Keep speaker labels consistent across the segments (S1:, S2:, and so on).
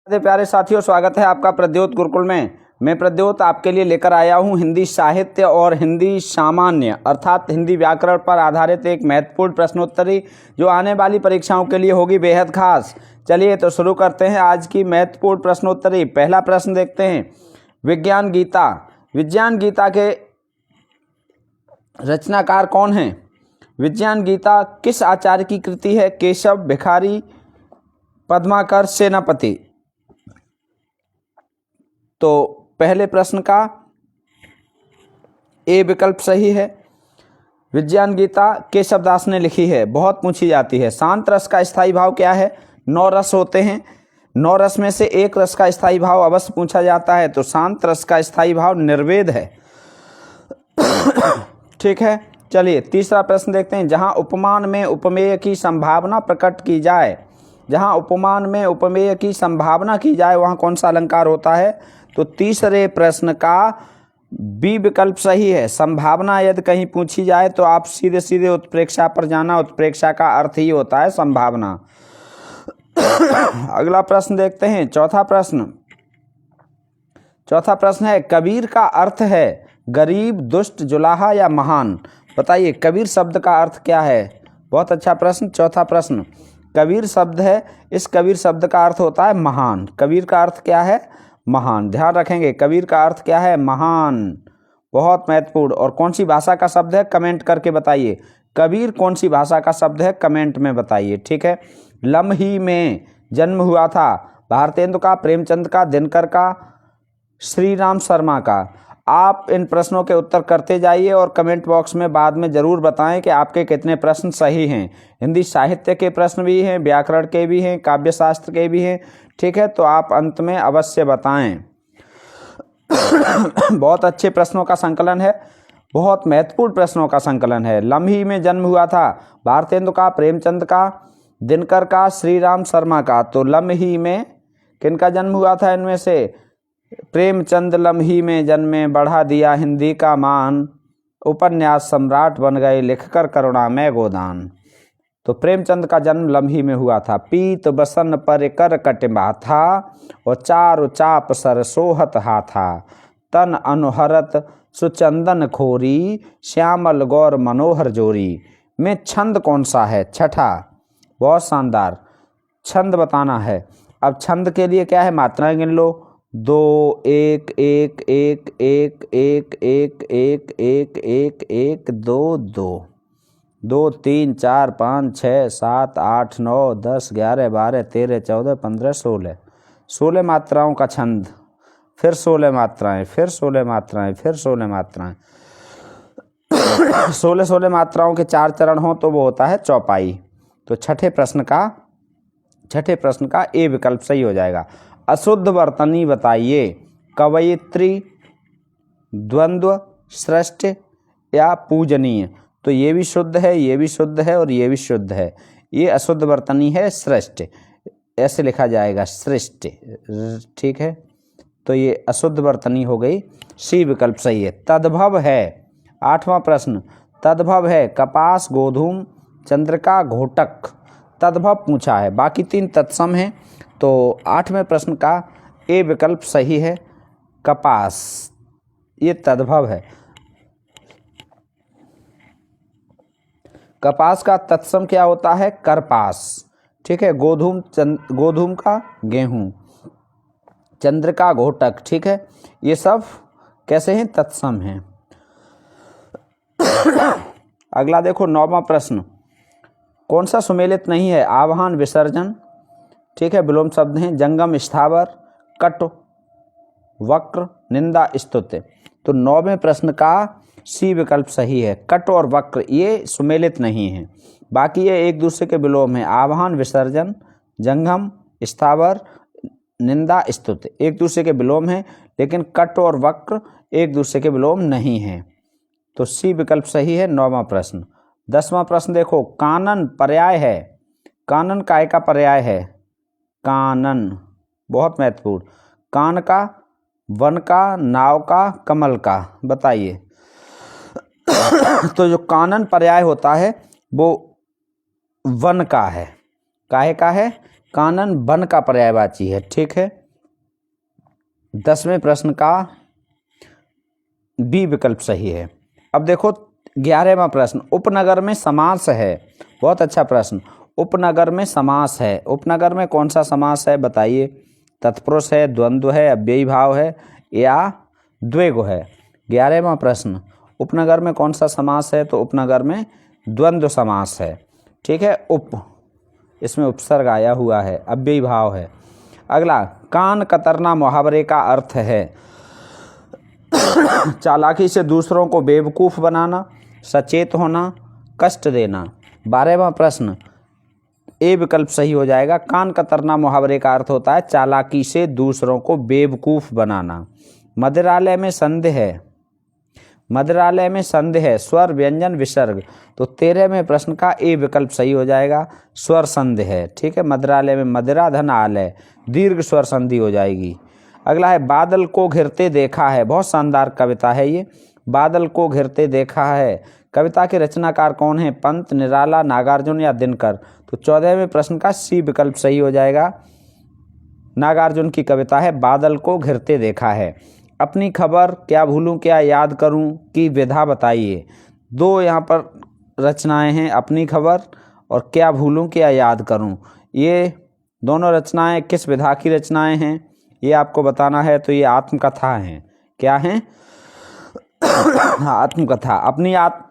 S1: प्यारे साथियों, स्वागत है आपका प्रद्योत गुरुकुल में। मैं प्रद्योत आपके लिए लेकर आया हूं हिंदी साहित्य और हिंदी सामान्य अर्थात हिंदी व्याकरण पर आधारित एक महत्वपूर्ण प्रश्नोत्तरी जो आने वाली परीक्षाओं के लिए होगी बेहद खास। चलिए तो शुरू करते हैं आज की महत्वपूर्ण प्रश्नोत्तरी। पहला प्रश्न देखते हैं। विज्ञान गीता के रचनाकार कौन हैं? विज्ञान गीता किस आचार्य की कृति है? केशव, भिखारी, पद्माकर, सेनापति। तो पहले प्रश्न का ए विकल्प सही है। विज्ञान गीता केशवदास ने लिखी है। बहुत पूछी जाती है। शांत रस का स्थायी भाव क्या है? 9 रस होते हैं। 9 रस में से एक रस का स्थायी भाव अवश्य पूछा जाता है, तो शांत रस का स्थायी भाव निर्वेद है। ठीक है, चलिए तीसरा प्रश्न देखते हैं। जहां उपमान में उपमेय की संभावना प्रकट की जाए, जहां उपमान में उपमेय की संभावना की जाए वहां कौन सा अलंकार होता है? तो तीसरे प्रश्न का बी विकल्प सही है। संभावना यदि कहीं पूछी जाए तो आप सीधे सीधे उत्प्रेक्षा पर जाना। उत्प्रेक्षा का अर्थ ही होता है संभावना। अगला प्रश्न देखते हैं। चौथा प्रश्न है, कबीर का अर्थ है गरीब, दुष्ट, जुलाहा या महान? बताइए कबीर शब्द का अर्थ क्या है? बहुत अच्छा प्रश्न। चौथा प्रश्न, कबीर शब्द है, इस कबीर शब्द का अर्थ होता है महान। कबीर का अर्थ क्या है? महान। ध्यान रखेंगे, कबीर का अर्थ क्या है? महान। बहुत महत्वपूर्ण। और कौन सी भाषा का शब्द है? कमेंट करके बताइए। कबीर कौन सी भाषा का शब्द है? कमेंट में बताइए। ठीक है। लम्ही में जन्म हुआ था भारतेंदु का, प्रेमचंद का, दिनकर का, श्री राम शर्मा का। आप इन प्रश्नों के उत्तर करते जाइए और कमेंट बॉक्स में बाद में ज़रूर बताएं कि आपके कितने प्रश्न सही हैं। हिंदी साहित्य के प्रश्न भी हैं, व्याकरण के भी हैं, काव्यशास्त्र के भी हैं। ठीक है, तो आप अंत में अवश्य बताएं। बहुत अच्छे प्रश्नों का संकलन है, बहुत महत्वपूर्ण प्रश्नों का संकलन है। लम्ही में जन्म हुआ था भारतेंदु का, प्रेमचंद का, दिनकर का, श्री राम शर्मा का। तो लम्ही में किनका जन्म हुआ था इनमें से? प्रेमचंद लम्ही में जन्मे, बढ़ा दिया हिंदी का मान, उपन्यास सम्राट बन गए लिखकर करुणामय गोदान। तो प्रेमचंद का जन्म लम्ही में हुआ था। पीत बसन पर कर कटिमा था, और चारु चाप सर सोहत हाथा, तन अनुहरत सुचंदन खोरी, श्यामल गौर मनोहर जोरी। में छंद कौन सा है? छठा। बहुत शानदार। छंद बताना है। अब छंद के लिए क्या है? मात्राएं गिन लो। 2 1 1 1 1 1 1 1 1 1 1 2 2 2 3 4 5 6 7 8 9 10 11 12 13 14 15 16 16 मात्राओं का छंद। फिर 16 मात्राएं, फिर 16 मात्राएं, फिर 16 मात्राएं। 16 मात्राओं के 4 चरण हो तो वो होता है चौपाई। तो छठे प्रश्न का ए विकल्प सही हो जाएगा। अशुद्ध वर्तनी बताइए। कवयित्री, द्वंद्व, श्रेष्ठ या पूजनीय? तो ये भी शुद्ध है, ये भी शुद्ध है और ये भी शुद्ध है। ये अशुद्ध वर्तनी है श्रेष्ठ, ऐसे लिखा जाएगा श्रेष्ठ। ठीक है, तो ये अशुद्ध वर्तनी हो गई। सी विकल्प सही है। तद्भव है। 8वां प्रश्न, तद्भव है कपास, गोधूम, चंद्रिका, घोटक। तद्भव पूछा है, बाकी 3 तत्सम हैं। तो 8वें प्रश्न का ए विकल्प सही है, कपास। ये तद्भव है। कपास का तत्सम क्या होता है? करपास। ठीक है। गोधूम का गेहूं, चंद्रिका घोटक। ठीक है, ये सब कैसे हैं? तत्सम हैं। अगला देखो 9वां प्रश्न, कौन सा सुमेलित नहीं है? आवाहन, विसर्जन। ठीक है, विलोम शब्द हैं। जंगम, स्थावर, कट, वक्र, निंदा, स्तुति। तो 9वें प्रश्न का सी विकल्प सही है। कट और वक्र ये सुमेलित नहीं है, बाकी ये एक दूसरे के विलोम है। आवाहन, विसर्जन, जंगम, स्थावर, निंदा, स्तुति एक दूसरे के विलोम हैं, लेकिन कट और वक्र एक दूसरे के विलोम नहीं हैं। तो सी विकल्प सही है 9वां प्रश्न। 10वां प्रश्न देखो, कानन पर्याय है। कानन काय का पर्याय है? कानन। बहुत महत्वपूर्ण। कान का, वन का, नाव का, कमल का। बताइए। तो जो कानन पर्याय होता है वो वन का है। काहे का है? कानन वन का पर्यायवाची है। ठीक है। 10वें प्रश्न का बी विकल्प सही है। अब देखो 11वां प्रश्न, उपनगर में समास है। बहुत अच्छा प्रश्न। उपनगर में समास है, उपनगर में कौन सा समास है बताइए। तत्पुरुष है, द्वंद्व है, अव्ययी भाव है या द्विगु है। 11वां प्रश्न, उपनगर में कौन सा समास है, तो उपनगर में द्वंद्व समास है। ठीक है। इसमें उपसर्ग आया हुआ है, अव्ययी भाव है। अगला, कान कतरना मुहावरे का अर्थ है चालाकी से दूसरों को बेवकूफ़ बनाना, सचेत होना, कष्ट देना। 12वां प्रश्न, ए विकल्प सही हो जाएगा। कान कतरना मुहावरे का अर्थ होता है चालाकी से दूसरों को बेवकूफ़ बनाना। मदिरालय में संदेह है, मदिरालय में संदेह है, स्वर व्यंजन विसर्ग। तो 13वें प्रश्न का ए विकल्प सही हो जाएगा, स्वर संधि है। ठीक है। मदिरालय में मदिरा धन आलय, दीर्घ स्वर संधि हो जाएगी। अगला है, बादल को घिरते देखा है। बहुत शानदार कविता है ये, बादल को घिरते देखा है। कविता के रचनाकार कौन है, पंत, निराला, नागार्जुन या दिनकर। तो 14वें प्रश्न का सी विकल्प सही हो जाएगा, नागार्जुन की कविता है बादल को घिरते देखा है। अपनी खबर, क्या भूलूं क्या याद करूं की विधा बताइए। दो यहाँ पर रचनाएं हैं, अपनी खबर और क्या भूलूं क्या याद करूं। ये दोनों रचनाएं किस विधा की रचनाएं हैं ये आपको बताना है। तो ये आत्मकथा हैं। क्या हैं? आत्मकथा।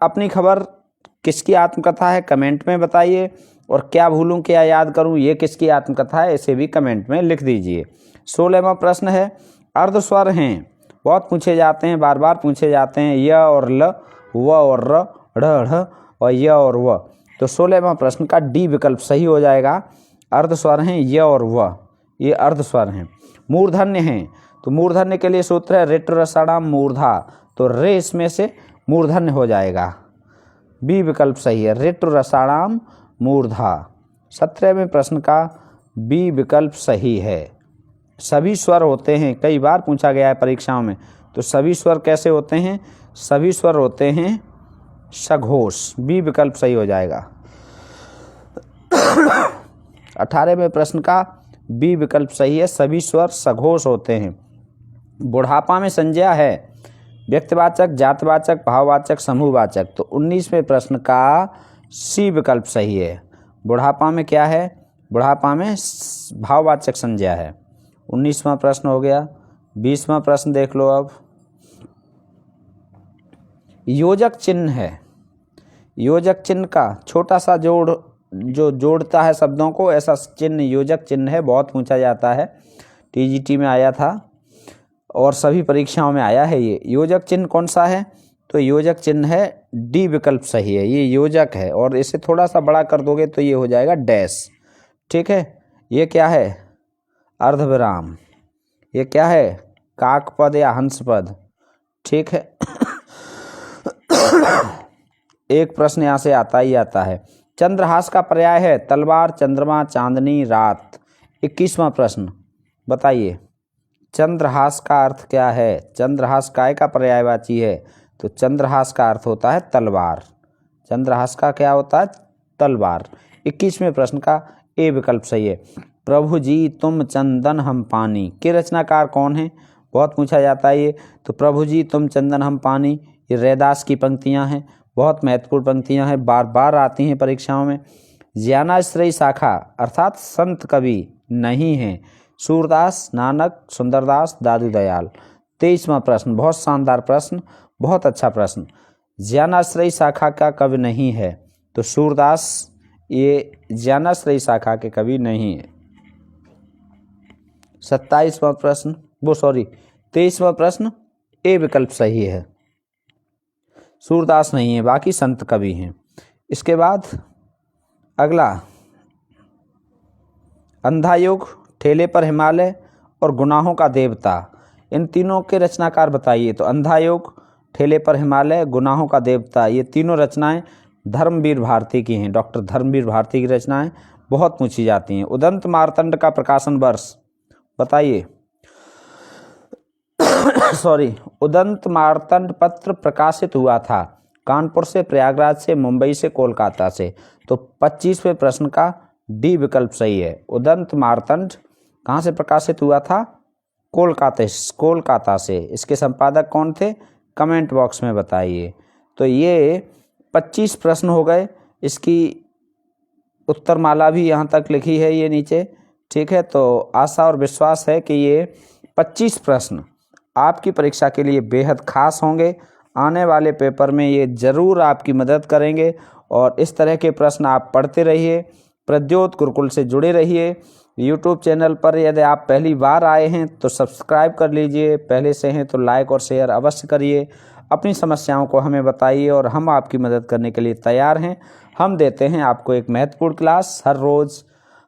S1: अपनी खबर किसकी आत्मकथा है, कमेंट में बताइए। और क्या भूलूं क्या याद करूं ये किसकी आत्मकथा है, इसे भी कमेंट में लिख दीजिए। 16वां प्रश्न है, अर्धस्वर हैं, बहुत पूछे जाते हैं, बार बार पूछे जाते हैं। य और ल, व और र, ढ़ और य और व। तो 16वां प्रश्न का डी विकल्प सही हो जाएगा। अर्धस्वर हैं य और व, ये अर्धस्वर हैं। मूर्धन्य हैं, तो मूर्धन्य के लिए सूत्र है रिट रसाणाम मूर्धा। तो रे इसमें से मूर्धन्य हो जाएगा, बी विकल्प सही है, रिट रसाणाम मूर्धा। 17वें प्रश्न का बी विकल्प सही है। सभी स्वर होते हैं, कई बार पूछा गया है परीक्षाओं में। तो सभी स्वर कैसे होते हैं, सभी स्वर होते हैं सघोष, बी विकल्प सही हो जाएगा। 18वें प्रश्न का बी विकल्प सही है, सभी स्वर सघोष होते हैं। बुढ़ापा में संज्ञा है, व्यक्तिवाचक, जातवाचक, भाववाचक, समूहवाचक। तो 19वें प्रश्न का सी विकल्प सही है। बुढ़ापा में क्या है, बुढ़ापा में भाववाचक संज्ञा है। 19वां प्रश्न हो गया। 20वां प्रश्न देख लो। अब योजक चिन्ह है, योजक चिन्ह का छोटा सा जोड़ जो जोड़ता है शब्दों को, ऐसा चिन्ह योजक चिन्ह है। बहुत पूछा जाता है, टीजीटी में आया था और सभी परीक्षाओं में आया है। ये योजक चिन्ह कौन सा है, तो योजक चिन्ह है डी विकल्प सही है। ये योजक है और इसे थोड़ा सा बड़ा कर दोगे तो ये हो जाएगा डैश। ठीक है। ये क्या है, अर्धविराम। ये क्या है, काक पद या हंस पद। ठीक है। एक प्रश्न यहाँ से आता ही आता है। चंद्रहास का पर्याय है तलवार, चंद्रमा, चांदनी, रात। 21वां प्रश्न बताइए, चंद्रहास का अर्थ क्या है। चंद्रहास काय का पर्यायवाची है, तो चंद्रहास का अर्थ होता है तलवार। चंद्रहास का क्या होता है, तलवार। 21वें प्रश्न का ए विकल्प सही है। प्रभु जी तुम चंदन हम पानी के रचनाकार कौन है, बहुत पूछा जाता है ये। तो प्रभु जी तुम चंदन हम पानी, ये रैदास की पंक्तियां हैं, बहुत महत्वपूर्ण पंक्तियां हैं, बार बार आती हैं परीक्षाओं में। ज्ञानाश्रयी शाखा अर्थात संत कवि नहीं हैं, सूरदास, नानक, सुंदरदास, दादू दयाल। 23वां प्रश्न बहुत शानदार प्रश्न, बहुत अच्छा प्रश्न। ज्ञानाश्रयी शाखा का कवि नहीं है, तो सूरदास ये ज्ञानाश्रयी शाखा के कवि नहीं है। 27वां प्रश्न 23वां प्रश्न ए विकल्प सही है, सूरदास नहीं है, बाकी संत कवि हैं। इसके बाद अगला, अंधा युग, ठेले पर हिमालय और गुनाहों का देवता, इन तीनों के रचनाकार बताइए। तो अंधा युग, ठेले पर हिमालय, गुनाहों का देवता, ये तीनों रचनाएं धर्मवीर भारती की हैं। डॉक्टर धर्मवीर भारती की रचनाएं बहुत पूछी जाती हैं। उदंत मार्तंड का प्रकाशन वर्ष बताइए। उदंत मार्तंड पत्र प्रकाशित हुआ था कानपुर से, प्रयागराज से, मुंबई से, कोलकाता से। तो 25वें प्रश्न का डी विकल्प सही है। उदंत मार्तंड कहाँ से प्रकाशित हुआ था? कोलकाता से। इसके संपादक कौन थे? कमेंट बॉक्स में बताइए। तो ये 25 प्रश्न हो गए। इसकी उत्तरमाला भी यहाँ तक लिखी है ये नीचे, ठीक है। तो आशा और विश्वास है कि ये 25 प्रश्न आपकी परीक्षा के लिए बेहद खास होंगे। आने वाले पेपर में ये ज़रूर आपकी मदद करेंगे और इस तरह के प्रश्न आप पढ़ते रहिए। प्रद्योत गुरुकुल से जुड़े रहिए। यूट्यूब चैनल पर यदि आप पहली बार आए हैं तो सब्सक्राइब कर लीजिए, पहले से हैं तो लाइक और शेयर अवश्य करिए। अपनी समस्याओं को हमें बताइए और हम आपकी मदद करने के लिए तैयार हैं। हम देते हैं आपको एक महत्वपूर्ण क्लास हर रोज़।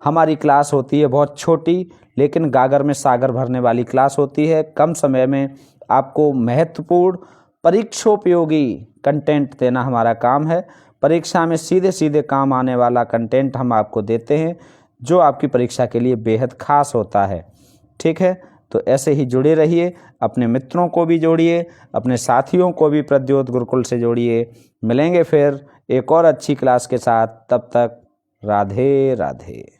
S1: हमारी क्लास होती है बहुत छोटी, लेकिन गागर में सागर भरने वाली क्लास होती है। कम समय में आपको महत्वपूर्ण परीक्षोपयोगी कंटेंट देना हमारा काम है। परीक्षा में सीधे सीधे काम आने वाला कंटेंट हम आपको देते हैं, जो आपकी परीक्षा के लिए बेहद खास होता है, ठीक है। तो ऐसे ही जुड़े रहिए, अपने मित्रों को भी जोड़िए, अपने साथियों को भी प्रद्योत गुरुकुल से जोड़िए। मिलेंगे फिर एक और अच्छी क्लास के साथ, तब तक राधे राधे।